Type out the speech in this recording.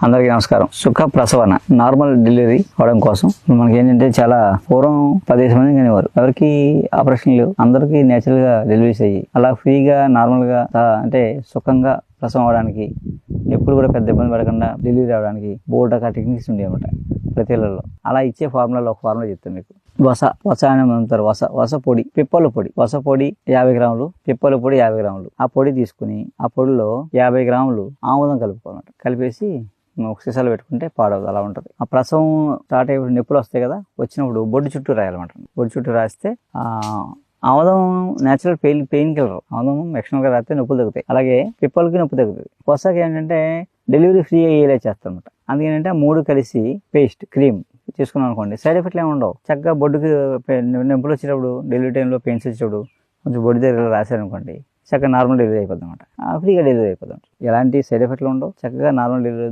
అందరికీ నమస్కారం. సుఖ ప్రసవన నార్మల్ డెలివరీ అవడం కోసం మనకి ఏంటంటే చాలా పూర్వం 15 మంది కనేవారు. ఎవరికి ఆపరేషన్లు, అందరికీ నేచురల్ గా డెలివరీస్ అయ్యి అలా ఫ్రీగా నార్మల్ గా అంటే సుఖంగా ప్రసవం అవడానికి, ఎప్పుడు కూడా పెద్ద ఇబ్బంది పడకుండా డెలివరీ అవడానికి బోల్డ్ రకాల టెక్నిక్స్ ఉండేవి అనమాట ప్రతి ఇళ్లలో. అలా ఇచ్చే ఫార్ములాలో ఒక ఫార్ములా చెప్తాను మీకు. వస అని అంటారు. వస పొడి, పిప్పల పొడి. వస పొడి 50 గ్రాములు, పిప్పల పొడి 50 గ్రాములు. ఆ పొడి తీసుకుని ఆ పొడిలో 50 గ్రాములు ఆముదం కలుపుకోవాలన్నమాట. కలిపేసి ఒక సీసాలు పెట్టుకుంటే పాడవదు, అలా ఉంటుంది. ఆ ప్రసవం స్టార్ట్ అయినప్పుడు నొప్పులు వస్తాయి కదా, వచ్చినప్పుడు బొడ్డు చుట్టూ రాయాలన్నమాట. బొడ్డు చుట్టూ రాస్తే ఆముదం నేచురల్ పెయిన్ కిల్లర్. ఆముదం ఎక్స్టర్నల్ గా రాస్తే నొప్పులు తగ్గుతాయి. అలాగే పిప్పలకి నొప్పి తగ్గుతుంది. వసాకి ఏంటంటే డెలివరీ ఫ్రీ అయ్యేలా చేస్తారనమాట. అందుకేంటంటే 3 కలిసి పేస్ట్ క్రీమ్ తీసుకున్నాం అనుకోండి, సైడ్ ఎఫెక్ట్లు ఏమి ఉండవు. చక్కగా బొడ్డుకి నొప్పులు వచ్చేటప్పుడు, డెలివరీ టైంలో పెయిన్స్ వచ్చేటప్పుడు కొంచెం బొడ్డు దగ్గర రాశారనుకోండి, చక్కగా నార్మల్ డెలివరీ అయిపోద్ది అనమాట. ఫ్రీగా డెలివరీ అయిపోతుంది. ఎలాంటి సైడ్ ఎఫెక్ట్లు ఉండవు. చక్కగా నార్మల్ డెలివరీ